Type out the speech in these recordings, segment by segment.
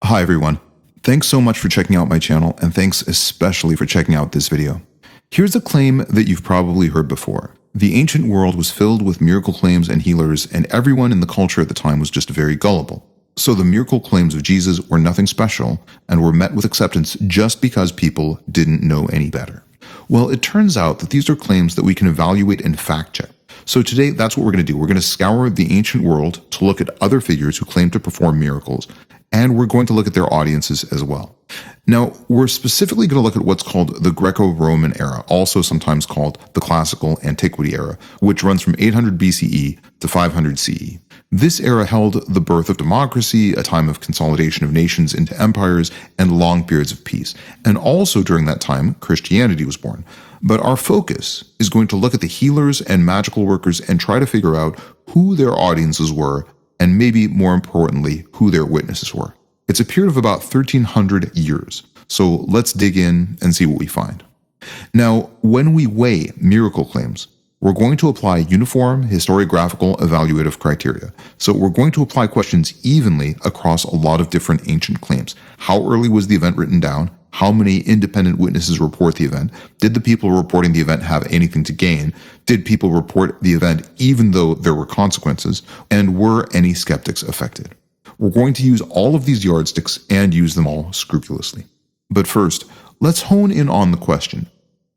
Hi everyone. Thanks so much for checking out my channel, and thanks especially for checking out this video. Here's a claim that you've probably heard before. The ancient world was filled with miracle claims and healers, and everyone in the culture at the time was just very gullible. So the miracle claims of Jesus were nothing special and were met with acceptance just because people didn't know any better. Well, it turns out that these are claims that we can evaluate and fact check. So today, that's what we're going to do. We're going to scour the ancient world to look at other figures who claim to perform miracles, and we're going to look at their audiences as well. Now, we're specifically going to look at what's called the Greco Roman era, also sometimes called the Classical Antiquity era, which runs from 800 BCE to 500 CE. This era held the birth of democracy, a time of consolidation of nations into empires, and long periods of peace. And also during that time, Christianity was born. But our focus is going to look at the healers and magical workers and try to figure out who their audiences were, and maybe more importantly, who their witnesses were. It's a period of about 1300 years. So let's dig in and see what we find. Now, when we weigh miracle claims, we're going to apply uniform historiographical evaluative criteria. So we're going to apply questions evenly across a lot of different ancient claims. How early was the event written down? How many independent witnesses report the event? Did the people reporting the event have anything to gain? Did people report the event even though there were consequences? And were any skeptics affected? We're going to use all of these yardsticks and use them all scrupulously. But first, let's hone in on the question.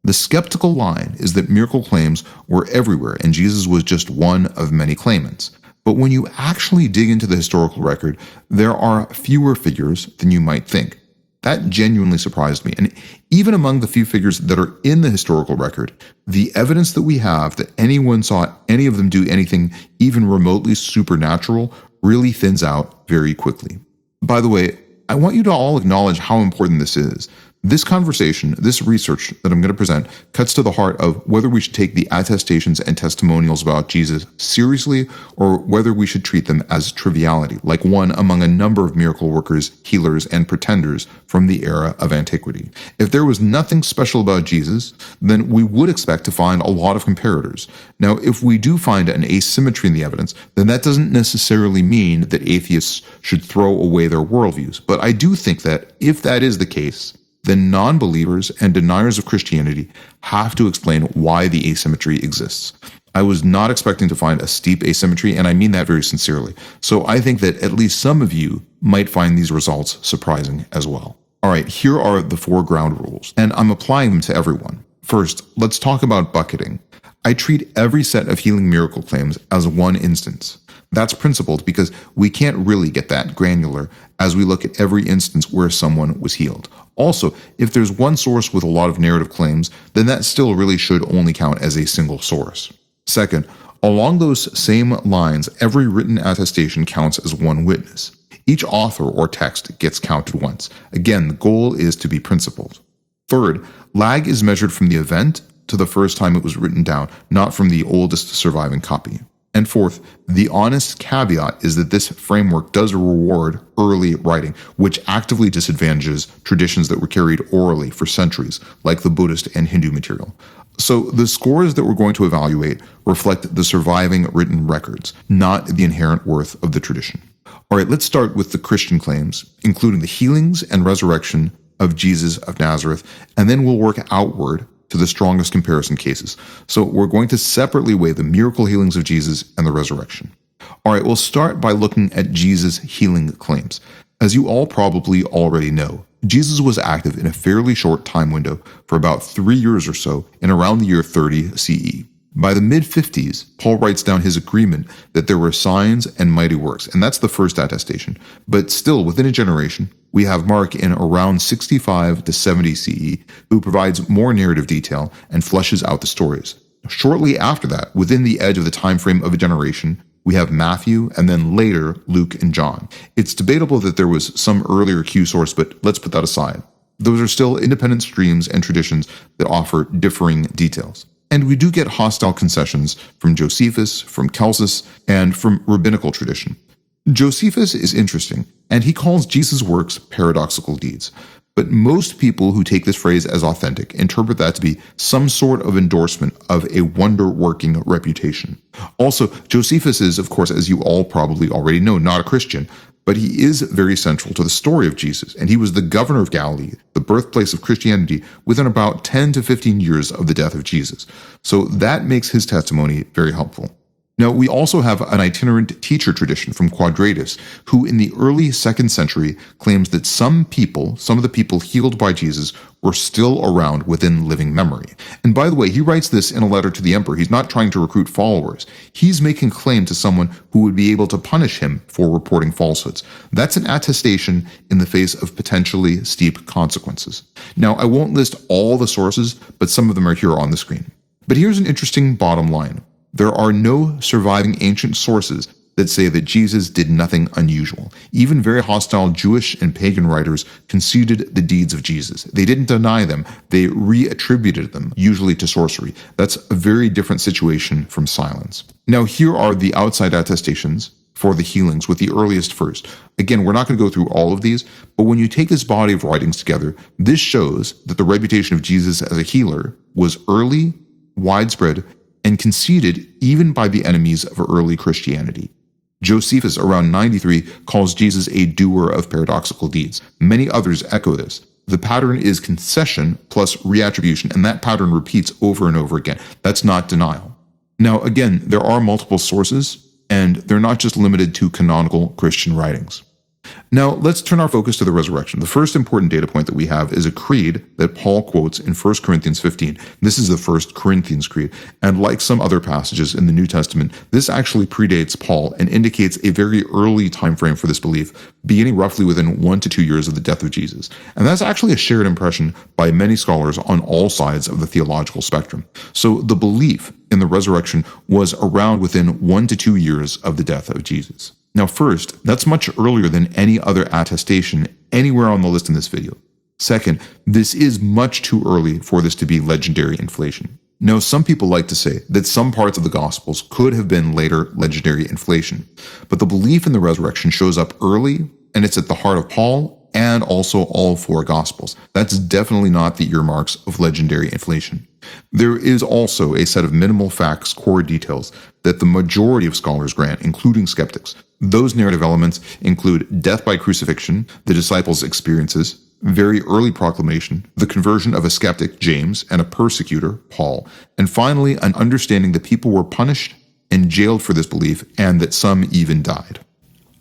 The skeptical line is that miracle claims were everywhere and Jesus was just one of many claimants. But when you actually dig into the historical record, there are fewer figures than you might think. That genuinely surprised me. And even among the few figures that are in the historical record, the evidence that we have that anyone saw any of them do anything even remotely supernatural really thins out very quickly. By the way, I want you to all acknowledge how important this is. This conversation, this research that I'm going to present, cuts to the heart of whether we should take the attestations and testimonials about Jesus seriously or whether we should treat them as triviality, like one among a number of miracle workers, healers, and pretenders from the era of antiquity. If there was nothing special about Jesus, then we would expect to find a lot of comparators. Now, if we do find an asymmetry in the evidence, then that doesn't necessarily mean that atheists should throw away their worldviews. But I do think that if that is the case, then non-believers and deniers of Christianity have to explain why the asymmetry exists. I was not expecting to find a steep asymmetry, and I mean that very sincerely. So I think that at least some of you might find these results surprising as well. All right, here are the 4 ground rules, and I'm applying them to everyone. First, let's talk about bucketing. I treat every set of healing miracle claims as one instance. That's principled because we can't really get that granular as we look at every instance where someone was healed. Also, if there's one source with a lot of narrative claims, then that still really should only count as a single source. Second, along those same lines, every written attestation counts as one witness. Each author or text gets counted once. Again, the goal is to be principled. Third, lag is measured from the event to the first time it was written down, not from the oldest surviving copy. And fourth, the honest caveat is that this framework does reward early writing, which actively disadvantages traditions that were carried orally for centuries, like the Buddhist and Hindu material. So the scores that we're going to evaluate reflect the surviving written records, not the inherent worth of the tradition. All right, let's start with the Christian claims, including the healings and resurrection of Jesus of Nazareth, and then we'll work outward to the strongest comparison cases. So we're going to separately weigh the miracle healings of Jesus and the resurrection. All right, we'll start by looking at Jesus' healing claims. As you all probably already know, Jesus was active in a fairly short time window for about 3 years or so in around the year 30 CE. By the mid-50s, Paul writes down his agreement that there were signs and mighty works, and that's the first attestation. But still, within a generation, we have Mark in around 65 to 70 CE, who provides more narrative detail and fleshes out the stories. Shortly after that, within the edge of the time frame of a generation, we have Matthew, and then later Luke and John. It's debatable that there was some earlier Q source, but let's put that aside. Those are still independent streams and traditions that offer differing details. And we do get hostile concessions from Josephus, from Celsus, and from rabbinical tradition. Josephus is interesting, and he calls Jesus' works paradoxical deeds. But most people who take this phrase as authentic interpret that to be some sort of endorsement of a wonder-working reputation. Also, Josephus is, of course, as you all probably already know, not a Christian, but he is very central to the story of Jesus, and he was the governor of Galilee, the birthplace of Christianity, within about 10 to 15 years of the death of Jesus. So that makes his testimony very helpful. Now, we also have an itinerant teacher tradition from Quadratus, who in the early 2nd century claims that some of the people healed by Jesus, were still around within living memory. And by the way, he writes this in a letter to the emperor. He's not trying to recruit followers. He's making claim to someone who would be able to punish him for reporting falsehoods. That's an attestation in the face of potentially steep consequences. Now, I won't list all the sources, but some of them are here on the screen. But here's an interesting bottom line. There are no surviving ancient sources that say that Jesus did nothing unusual. Even very hostile Jewish and pagan writers conceded the deeds of Jesus. They didn't deny them, they reattributed them, usually to sorcery. That's a very different situation from silence. Now, here are the outside attestations for the healings, with the earliest first. Again, we're not going to go through all of these, but when you take this body of writings together, this shows that the reputation of Jesus as a healer was early, widespread, and conceded even by the enemies of early Christianity. Josephus, around 93, calls Jesus a doer of paradoxical deeds. Many others echo this. The pattern is concession plus reattribution, and that pattern repeats over and over again. That's not denial. Now, again, there are multiple sources, and they're not just limited to canonical Christian writings. Now, let's turn our focus to the resurrection. The first important data point that we have is a creed that Paul quotes in 1 Corinthians 15. This is the First Corinthians Creed, and like some other passages in the New Testament, this actually predates Paul and indicates a very early time frame for this belief, beginning roughly within 1 to 2 years of the death of Jesus. And that's actually a shared impression by many scholars on all sides of the theological spectrum. So the belief in the resurrection was around within 1 to 2 years of the death of Jesus. Now first, that's much earlier than any other attestation anywhere on the list in this video. Second, this is much too early for this to be legendary inflation. Now, some people like to say that some parts of the Gospels could have been later legendary inflation, but the belief in the resurrection shows up early, and it's at the heart of Paul and also all 4 Gospels. That's definitely not the earmarks of legendary inflation. There is also a set of minimal facts, core details, that the majority of scholars grant, including skeptics. Those narrative elements include death by crucifixion, the disciples' experiences, very early proclamation, the conversion of a skeptic, James, and a persecutor, Paul, and finally, an understanding that people were punished and jailed for this belief, and that some even died.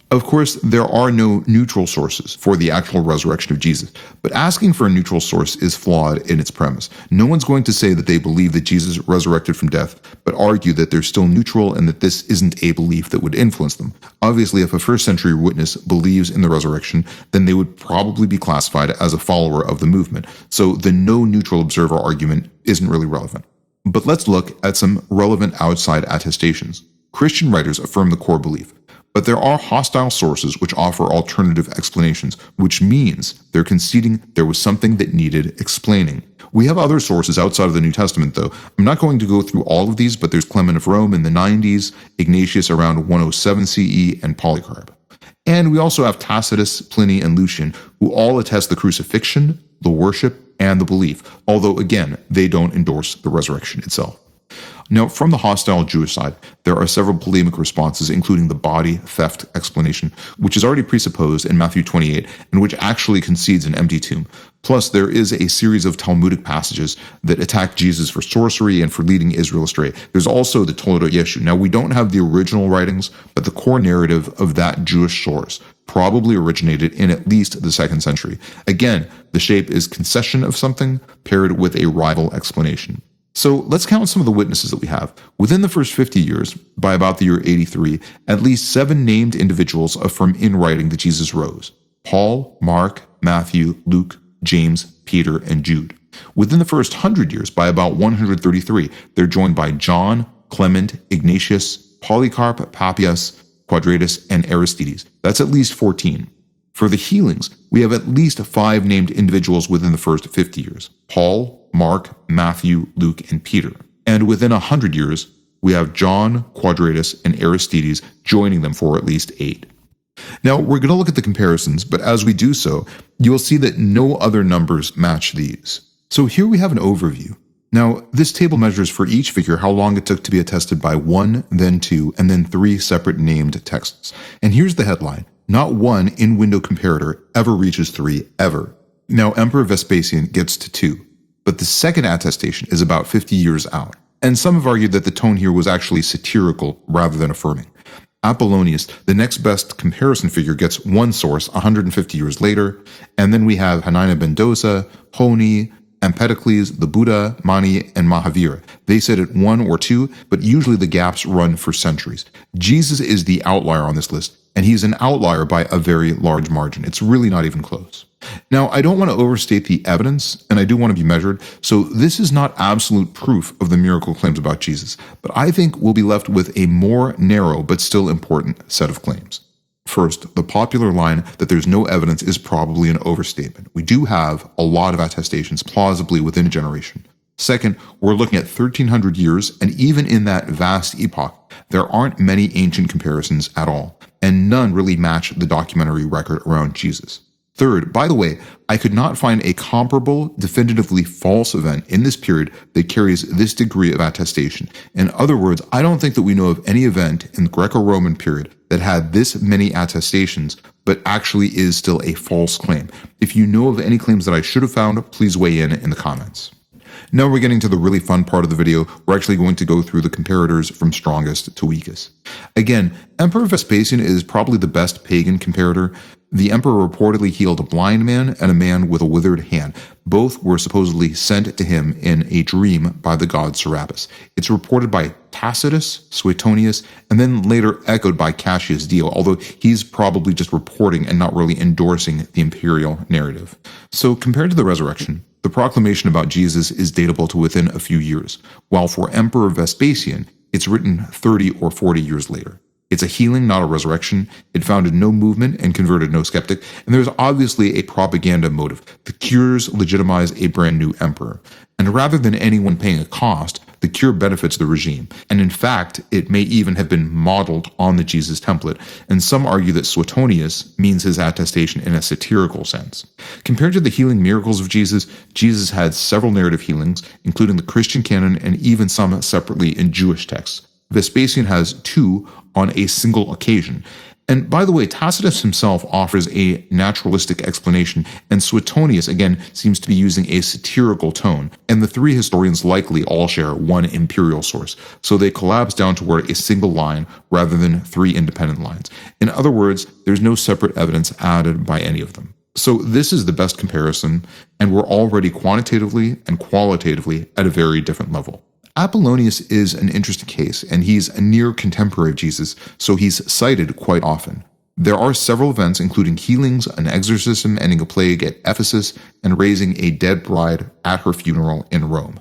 Of course, there are no neutral sources for the actual resurrection of Jesus, but asking for a neutral source is flawed in its premise. No one's going to say that they believe that Jesus resurrected from death, but argue that they're still neutral and that this isn't a belief that would influence them. Obviously, if a first-century witness believes in the resurrection, then they would probably be classified as a follower of the movement, so the no neutral observer argument isn't really relevant. But let's look at some relevant outside attestations. Christian writers affirm the core belief. But there are hostile sources which offer alternative explanations, which means they're conceding there was something that needed explaining. We have other sources outside of the New Testament, though. I'm not going to go through all of these, but there's Clement of Rome in the 90s, Ignatius around 107 CE, and Polycarp. And we also have Tacitus, Pliny, and Lucian, who all attest the crucifixion, the worship, and the belief, although again, they don't endorse the resurrection itself. Now, from the hostile Jewish side, there are several polemic responses, including the body theft explanation, which is already presupposed in Matthew 28, and which actually concedes an empty tomb. Plus, there is a series of Talmudic passages that attack Jesus for sorcery and for leading Israel astray. There's also the Toledot Yeshu. Now, we don't have the original writings, but the core narrative of that Jewish source probably originated in at least the 2nd century. Again, the shape is concession of something paired with a rival explanation. So let's count some of the witnesses that we have. Within the first 50 years, by about the year 83, at least 7 named individuals affirm in writing that Jesus rose: Paul, Mark, Matthew, Luke, James, Peter, and Jude. Within the first 100 years, by about 133, they're joined by John, Clement, Ignatius, Polycarp, Papias, Quadratus, and Aristeas. That's at least 14. For the healings, we have at least 5 named individuals within the first 50 years: Paul, Mark, Matthew, Luke, and Peter. And within 100 years, we have John, Quadratus, and Aristeas joining them for at least 8. Now, we're going to look at the comparisons, but as we do so, you'll see that no other numbers match these. So here we have an overview. Now, this table measures for each figure how long it took to be attested by 1, then 2, and then 3 separate named texts. And here's the headline: Not one in-window comparator ever reaches 3, ever. Now, Emperor Vespasian gets to 2, but the second attestation is about 50 years out. And some have argued that the tone here was actually satirical rather than affirming. Apollonius, the next best comparison figure, gets one source 150 years later, and then we have Hanina ben Dosa, Honi, Empedocles, the Buddha, Mani, and Mahavira. They said it 1 or 2, but usually the gaps run for centuries. Jesus is the outlier on this list, and he's an outlier by a very large margin. It's really not even close. Now, I don't want to overstate the evidence, and I do want to be measured, so this is not absolute proof of the miracle claims about Jesus, but I think we'll be left with a more narrow but still important set of claims. First, the popular line that there's no evidence is probably an overstatement. We do have a lot of attestations plausibly within a generation. Second, we're looking at 1,300 years, and even in that vast epoch, there aren't many ancient comparisons at all, and none really match the documentary record around Jesus. Third, by the way, I could not find a comparable, definitively false event in this period that carries this degree of attestation. In other words, I don't think that we know of any event in the Greco Roman period that had this many attestations, but actually is still a false claim. If you know of any claims that I should have found, please weigh in the comments. Now we're getting to the really fun part of the video. We're actually going to go through the comparators from strongest to weakest. Again, Emperor Vespasian is probably the best pagan comparator. The emperor reportedly healed a blind man and a man with a withered hand. Both were supposedly sent to him in a dream by the god Serapis. It's reported by Tacitus, Suetonius, and then later echoed by Cassius Dio, although he's probably just reporting and not really endorsing the imperial narrative. So compared to the resurrection, the proclamation about Jesus is datable to within a few years, while for Emperor Vespasian, it's written 30 or 40 years later. It's a healing, not a resurrection. It founded no movement and converted no skeptic, and there's obviously a propaganda motive. The cures legitimize a brand new emperor. And rather than anyone paying a cost, the cure benefits the regime. And in fact, it may even have been modeled on the Jesus template, and some argue that Suetonius means his attestation in a satirical sense. Compared to the healing miracles of Jesus, Jesus had several narrative healings, including the Christian canon and even some separately in Jewish texts. Vespasian has 2 on a single occasion. And by the way, Tacitus himself offers a naturalistic explanation, and Suetonius again seems to be using a satirical tone, and the 3 historians likely all share one imperial source, so they collapse down toward a single line rather than 3 independent lines. In other words, there's no separate evidence added by any of them. So this is the best comparison, and we're already quantitatively and qualitatively at a very different level. Apollonius is an interesting case, and he's a near contemporary of Jesus, so he's cited quite often. There are several events, including healings, an exorcism ending a plague at Ephesus, and raising a dead bride at her funeral in Rome.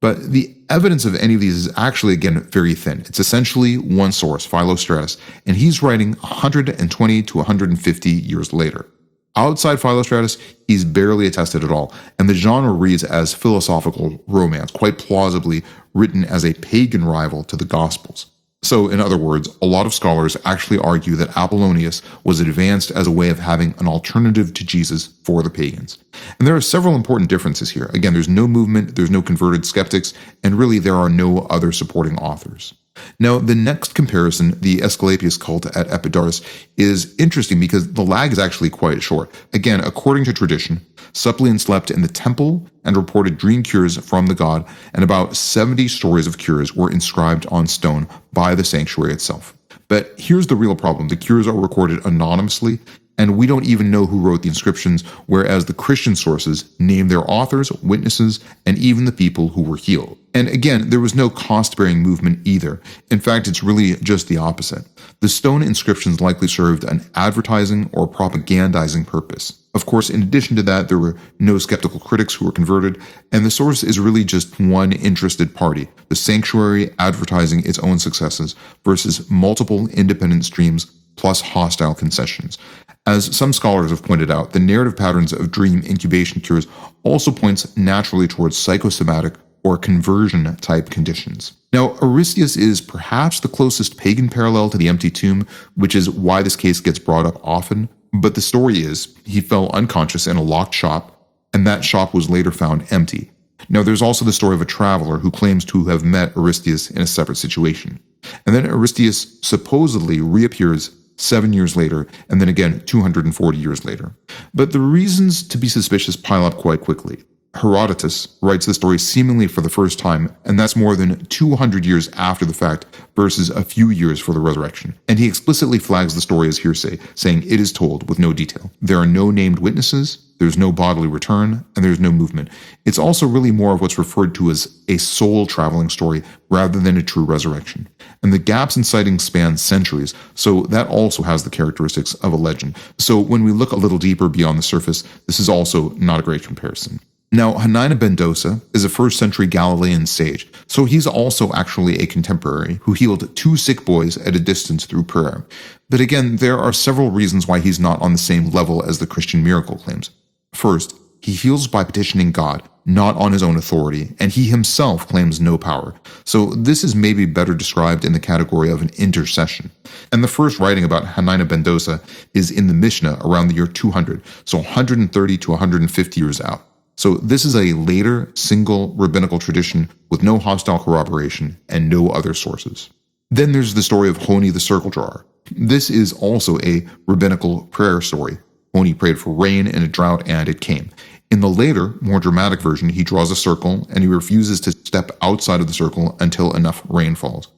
But the evidence of any of these is actually, again, very thin. It's essentially one source, Philostratus, and he's writing 120 to 150 years later. Outside Philostratus, he's barely attested at all, and the genre reads as philosophical romance, quite plausibly written as a pagan rival to the Gospels. So, in other words, a lot of scholars actually argue that Apollonius was advanced as a way of having an alternative to Jesus for the pagans. And there are several important differences here. Again, there's no movement, there's no converted skeptics, and really there are no other supporting authors. Now, the next comparison, the Asclepius cult at Epidaurus, is interesting because the lag is actually quite short. Again, according to tradition, suppliants slept in the temple and reported dream cures from the god, and about 70 stories of cures were inscribed on stone by the sanctuary itself. But here's the real problem. The cures are recorded anonymously, and we don't even know who wrote the inscriptions, whereas the Christian sources name their authors, witnesses, and even the people who were healed. And again, there was no cost-bearing movement either. In fact, it's really just the opposite. The stone inscriptions likely served an advertising or propagandizing purpose. Of course, in addition to that, there were no skeptical critics who were converted, and the source is really just one interested party, the sanctuary advertising its own successes versus multiple independent streams plus hostile concessions. As some scholars have pointed out, the narrative patterns of dream incubation cures also points naturally towards psychosomatic or conversion-type conditions. Now, Aristeas is perhaps the closest pagan parallel to the empty tomb, which is why this case gets brought up often, but the story is he fell unconscious in a locked shop, and that shop was later found empty. Now, there's also the story of a traveler who claims to have met Aristeas in a separate situation. And then Aristeas supposedly reappears 7 years later, and then again 240 years later. But the reasons to be suspicious pile up quite quickly. Herodotus writes the story seemingly for the first time, and that's more than 200 years after the fact versus a few years for the resurrection. And he explicitly flags the story as hearsay, saying it is told with no detail. There are no named witnesses, there's no bodily return, and there's no movement. It's also really more of what's referred to as a soul-traveling story rather than a true resurrection. And the gaps in sightings span centuries, so that also has the characteristics of a legend. So when we look a little deeper beyond the surface, this is also not a great comparison. Now, Hanina ben Dosa is a 1st century Galilean sage, so he's also actually a contemporary who healed 2 sick boys at a distance through prayer. But again, there are several reasons why he's not on the same level as the Christian miracle claims. First, he heals by petitioning God, not on his own authority, and he himself claims no power. So this is maybe better described in the category of an intercession. And the first writing about Hanina ben Dosa is in the Mishnah around the year 200, so 130 to 150 years out. So this is a later, single rabbinical tradition with no hostile corroboration and no other sources. Then there's the story of Honi the circle drawer. This is also a rabbinical prayer story. Honi prayed for rain in a drought and it came. In the later, more dramatic version, he draws a circle and he refuses to step outside of the circle until enough rain falls.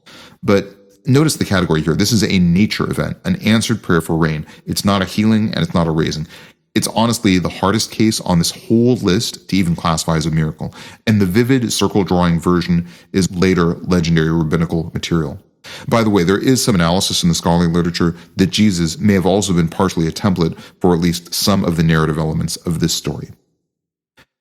But notice the category here. This is a nature event, an answered prayer for rain. It's not a healing and it's not a raising. It's honestly the hardest case on this whole list to even classify as a miracle, and the vivid circle drawing version is later legendary rabbinical material. By the way, there is some analysis in the scholarly literature that Jesus may have also been partially a template for at least some of the narrative elements of this story.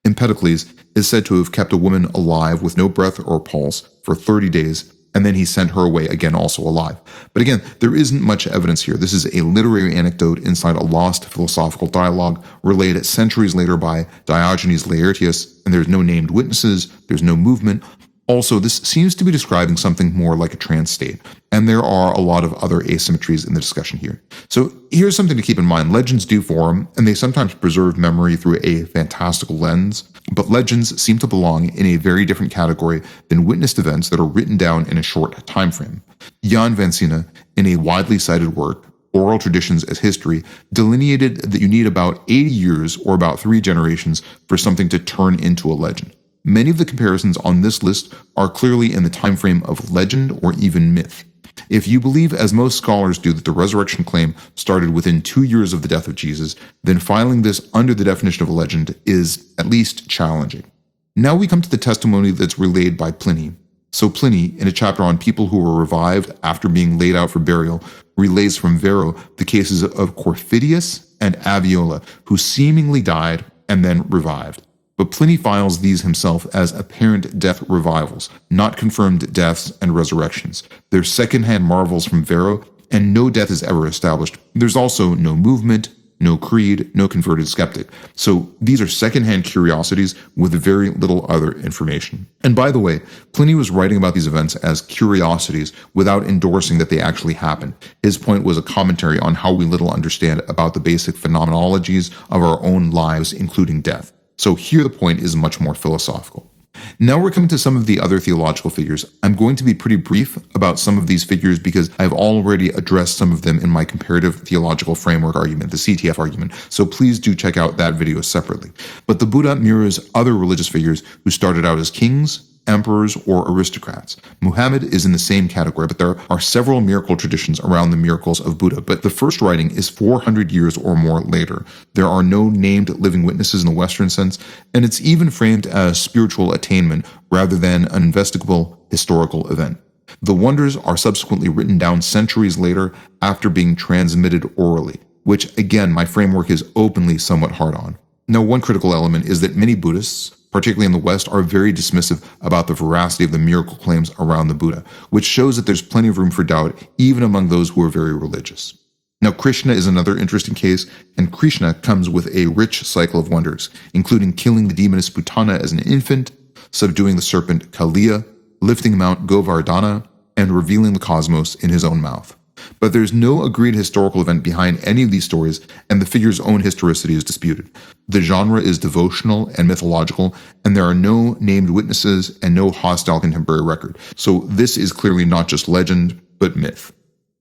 Empedocles is said to have kept a woman alive with no breath or pulse for 30 days, and then he sent her away again also alive. But again, there isn't much evidence here. This is a literary anecdote inside a lost philosophical dialogue relayed centuries later by Diogenes Laertius, and there's no named witnesses, there's no movement. Also, this seems to be describing something more like a trance state, and there are a lot of other asymmetries in the discussion here. So here's something to keep in mind. Legends do form, and they sometimes preserve memory through a fantastical lens, but legends seem to belong in a very different category than witnessed events that are written down in a short time frame. Jan van Sina, in a widely cited work, Oral Traditions as History, delineated that you need about 80 years or about 3 generations for something to turn into a legend. Many of the comparisons on this list are clearly in the time frame of legend or even myth. If you believe, as most scholars do, that the resurrection claim started within 2 years of the death of Jesus, then filing this under the definition of a legend is at least challenging. Now we come to the testimony that's relayed by Pliny. So Pliny, in a chapter on people who were revived after being laid out for burial, relays from Varro the cases of Corphidius and Aviola, who seemingly died and then revived. But Pliny files these himself as apparent death revivals, not confirmed deaths and resurrections. They're second-hand marvels from Varro, and no death is ever established. There's also no movement, no creed, no converted skeptic. So these are second-hand curiosities with very little other information. And by the way, Pliny was writing about these events as curiosities without endorsing that they actually happened. His point was a commentary on how we little understand about the basic phenomenologies of our own lives, including death. So here the point is much more philosophical. Now we're coming to some of the other theological figures. I'm going to be pretty brief about some of these figures because I've already addressed some of them in my comparative theological framework argument, the CTF argument, so please do check out that video separately. But the Buddha mirrors other religious figures who started out as kings, emperors, or aristocrats. Muhammad is in the same category, but there are several miracle traditions around the miracles of Buddha, but the first writing is 400 years or more later. There are no named living witnesses in the Western sense, and it's even framed as spiritual attainment rather than an investigable historical event. The wonders are subsequently written down centuries later after being transmitted orally, which again, my framework is openly somewhat hard on. Now, one critical element is that many Buddhists, particularly in the West, are very dismissive about the veracity of the miracle claims around the Buddha, which shows that there's plenty of room for doubt even among those who are very religious. Now, Krishna is another interesting case, and Krishna comes with a rich cycle of wonders, including killing the demoness Putana as an infant, subduing the serpent Kaliya, lifting Mount Govardhana, and revealing the cosmos in his own mouth. But there's no agreed historical event behind any of these stories, and the figure's own historicity is disputed. The genre is devotional and mythological, and there are no named witnesses and no hostile contemporary record. So this is clearly not just legend, but myth.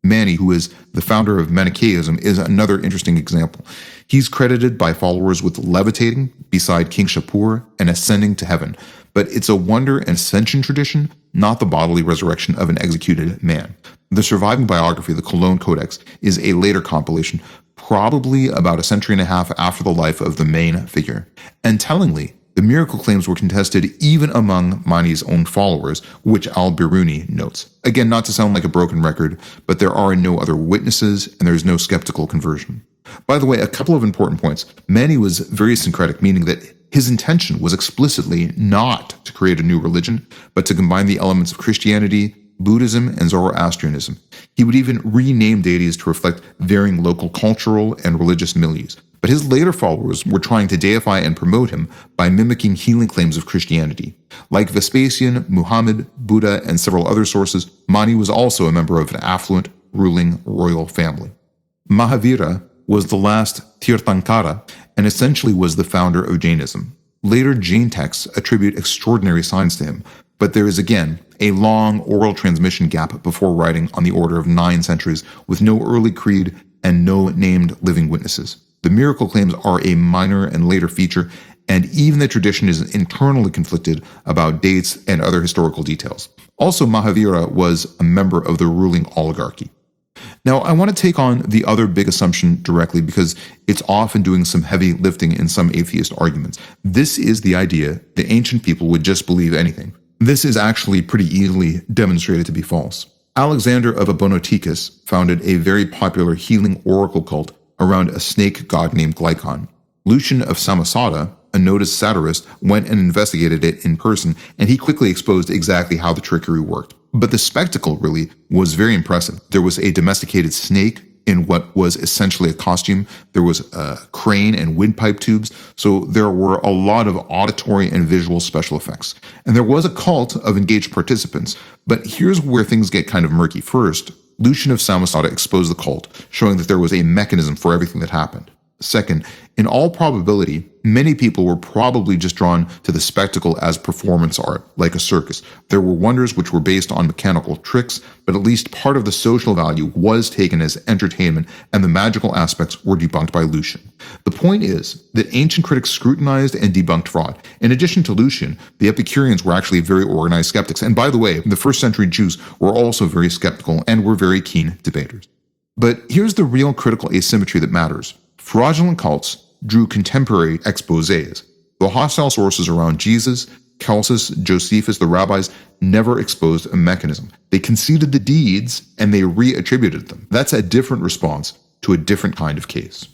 Mani, who is the founder of Manichaeism, is another interesting example. He's credited by followers with levitating beside King Shapur and ascending to heaven, but it's a wonder and ascension tradition, not the bodily resurrection of an executed man. The surviving biography, the Cologne Codex, is a later compilation, probably about a century and a half after the life of the main figure. And tellingly, the miracle claims were contested even among Mani's own followers, which al-Biruni notes. Again, not to sound like a broken record, but there are no other witnesses and there's no skeptical conversion. By the way, a couple of important points. Mani was very syncretic, meaning that his intention was explicitly not to create a new religion, but to combine the elements of Christianity, Buddhism, and Zoroastrianism. He would even rename deities to reflect varying local cultural and religious milieus. But his later followers were trying to deify and promote him by mimicking healing claims of Christianity. Like Vespasian, Muhammad, Buddha, and several other sources, Mani was also a member of an affluent, ruling royal family. Mahavira was the last Tirthankara and essentially was the founder of Jainism. Later Jain texts attribute extraordinary signs to him, but there is again a long oral transmission gap before writing on the order of 9 centuries with no early creed and no named living witnesses. The miracle claims are a minor and later feature, and even the tradition is internally conflicted about dates and other historical details. Also, Mahavira was a member of the ruling oligarchy. Now, I want to take on the other big assumption directly because it's often doing some heavy lifting in some atheist arguments. This is the idea that ancient people would just believe anything. This is actually pretty easily demonstrated to be false. Alexander of Abonoteichus founded a very popular healing oracle cult around a snake god named Glycon. Lucian of Samosata, a noted satirist, went and investigated it in person, and he quickly exposed exactly how the trickery worked. But the spectacle really was very impressive. There was a domesticated snake in what was essentially a costume. There was a crane and windpipe tubes. So there were a lot of auditory and visual special effects. And there was a cult of engaged participants. But here's where things get kind of murky. First, Lucian of Samosata exposed the cult, showing that there was a mechanism for everything that happened. Second, in all probability, many people were probably just drawn to the spectacle as performance art, like a circus. There were wonders which were based on mechanical tricks, but at least part of the social value was taken as entertainment, and the magical aspects were debunked by Lucian. The point is that ancient critics scrutinized and debunked fraud. In addition to Lucian, the Epicureans were actually very organized skeptics, and by the way, the first century Jews were also very skeptical and were very keen debaters. But here's the real critical asymmetry that matters. Fraudulent cults drew contemporary exposés. The hostile sources around Jesus, Celsus, Josephus, the rabbis, never exposed a mechanism. They conceded the deeds and they reattributed them. That's a different response to a different kind of case.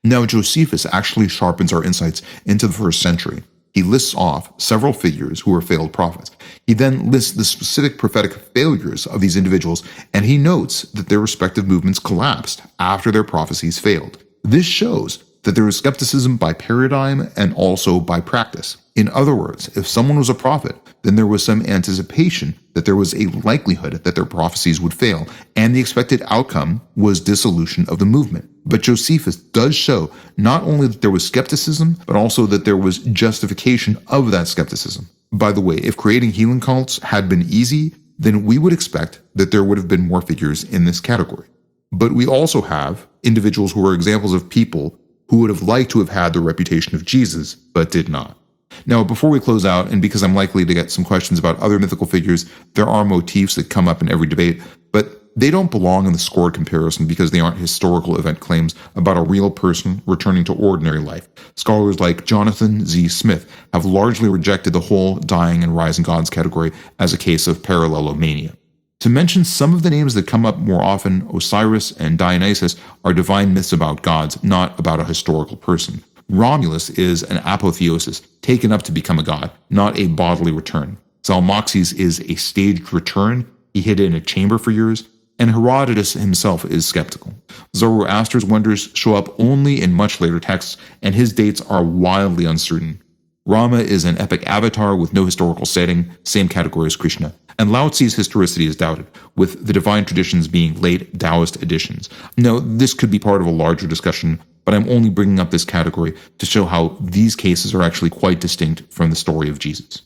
Now, Josephus actually sharpens our insights into the first century. He lists off several figures who were failed prophets. He then lists the specific prophetic failures of these individuals, and he notes that their respective movements collapsed after their prophecies failed. This shows that there is skepticism by paradigm and also by practice. In other words, if someone was a prophet, then there was some anticipation that there was a likelihood that their prophecies would fail, and the expected outcome was dissolution of the movement. But Josephus does show not only that there was skepticism, but also that there was justification of that skepticism. By the way, if creating healing cults had been easy, then we would expect that there would have been more figures in this category. But we also have individuals who are examples of people who would have liked to have had the reputation of Jesus, but did not. Now, before we close out, and because I'm likely to get some questions about other mythical figures, there are motifs that come up in every debate, but they don't belong in the scored comparison because they aren't historical event claims about a real person returning to ordinary life. Scholars like Jonathan Z. Smith have largely rejected the whole dying and rising gods category as a case of parallelomania. To mention some of the names that come up more often, Osiris and Dionysus are divine myths about gods, not about a historical person. Romulus is an apotheosis, taken up to become a god, not a bodily return. Zalmoxes is a staged return, he hid in a chamber for years, and Herodotus himself is skeptical. Zoroaster's wonders show up only in much later texts, and his dates are wildly uncertain. Rama is an epic avatar with no historical setting, same category as Krishna. And Lao Tzu's historicity is doubted, with the divine traditions being late Taoist additions. Now, this could be part of a larger discussion, but I'm only bringing up this category to show how these cases are actually quite distinct from the story of Jesus.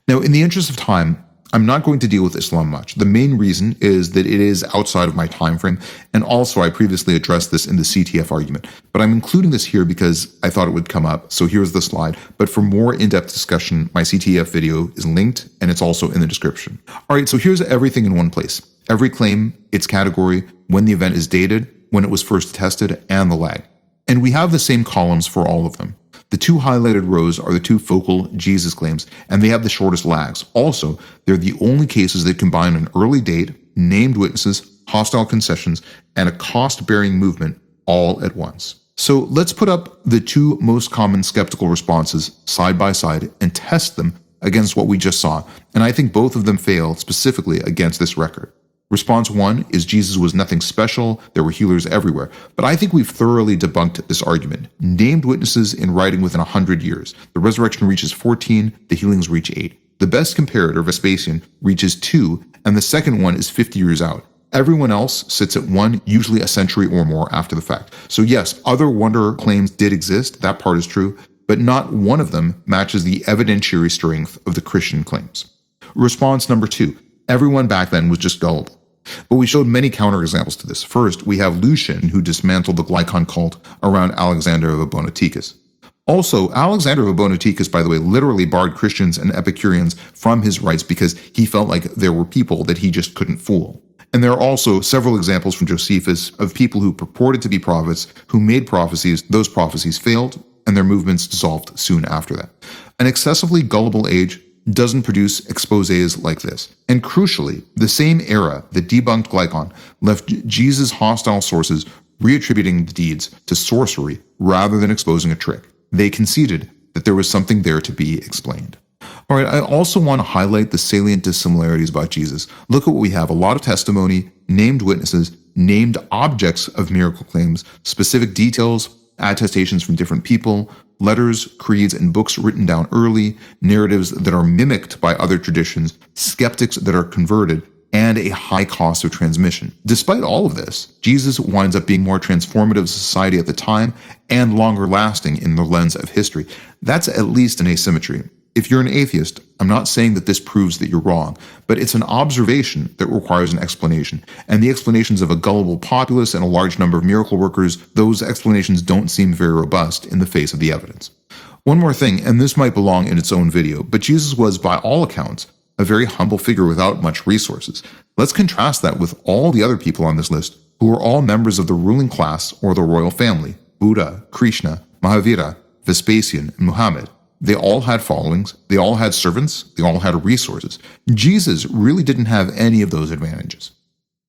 Now, in the interest of time, I'm not going to deal with Islam much. The main reason is that it is outside of my time frame, and also I previously addressed this in the CTF argument. But I'm including this here because I thought it would come up, so here's the slide. But for more in-depth discussion, my CTF video is linked, and it's also in the description. All right, so here's everything in one place. Every claim, its category, when the event is dated, when it was first tested, and the lag. And we have the same columns for all of them. The two highlighted rows are the two focal Jesus claims, and they have the shortest lags. Also, they're the only cases that combine an early date, named witnesses, hostile concessions, and a cost-bearing movement all at once. So let's put up the two most common skeptical responses side by side and test them against what we just saw, and I think both of them fail specifically against this record. Response 1 is Jesus was nothing special, there were healers everywhere. But I think we've thoroughly debunked this argument. Named witnesses in writing within 100 years. The resurrection reaches 14, the healings reach 8. The best comparator, Vespasian, reaches 2, and the second one is 50 years out. Everyone else sits at 1, usually a century or more after the fact. So yes, other wonder claims did exist, that part is true, but not one of them matches the evidentiary strength of the Christian claims. Response number 2, everyone back then was just gullible. But we showed many counterexamples to this. First, we have Lucian, who dismantled the Glycon cult around Alexander of Abonoteichus. Also, Alexander of Abonoteichus, by the way, literally barred Christians and Epicureans from his rites because he felt like there were people that he just couldn't fool. And there are also several examples from Josephus of people who purported to be prophets, who made prophecies, those prophecies failed, and their movements dissolved soon after that. An excessively gullible age doesn't produce exposés like this. And crucially, the same era that debunked Glycon left Jesus' hostile sources reattributing the deeds to sorcery rather than exposing a trick. They conceded that there was something there to be explained. All right, I also want to highlight the salient dissimilarities about Jesus. Look at what we have. A lot of testimony, named witnesses, named objects of miracle claims, specific details, attestations from different people, letters, creeds, and books written down early, narratives that are mimicked by other traditions, skeptics that are converted, and a high cost of transmission. Despite all of this, Jesus winds up being more transformative to society at the time and longer lasting in the lens of history. That's at least an asymmetry. If you're an atheist, I'm not saying that this proves that you're wrong, but it's an observation that requires an explanation. And the explanations of a gullible populace and a large number of miracle workers, those explanations don't seem very robust in the face of the evidence. One more thing, and this might belong in its own video, but Jesus was, by all accounts, a very humble figure without much resources. Let's contrast that with all the other people on this list, who are all members of the ruling class or the royal family: Buddha, Krishna, Mahavira, Vespasian, and Muhammad. They all had followings, they all had servants, they all had resources. Jesus really didn't have any of those advantages.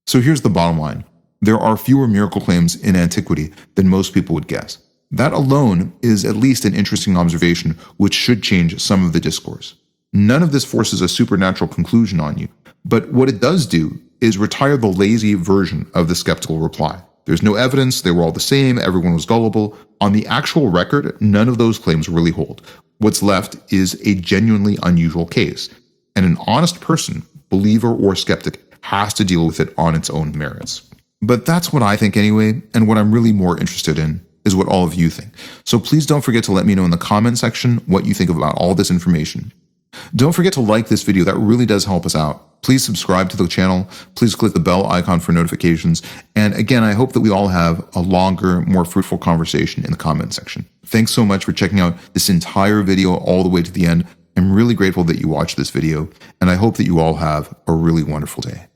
So here's the bottom line. There are fewer miracle claims in antiquity than most people would guess. That alone is at least an interesting observation which should change some of the discourse. None of this forces a supernatural conclusion on you, but what it does do is retire the lazy version of the skeptical reply. There's no evidence, they were all the same, everyone was gullible. On the actual record, none of those claims really hold. What's left is a genuinely unusual case, and an honest person, believer or skeptic, has to deal with it on its own merits. But that's what I think anyway, and what I'm really more interested in is what all of you think. So please don't forget to let me know in the comment section what you think about all this information. Don't forget to like this video, that really does help us out. Please subscribe to the channel, please click the bell icon for notifications, and again, I hope that we all have a longer, more fruitful conversation in the comment section. Thanks so much for checking out this entire video all the way to the end. I'm really grateful that you watched this video, and I hope that you all have a really wonderful day.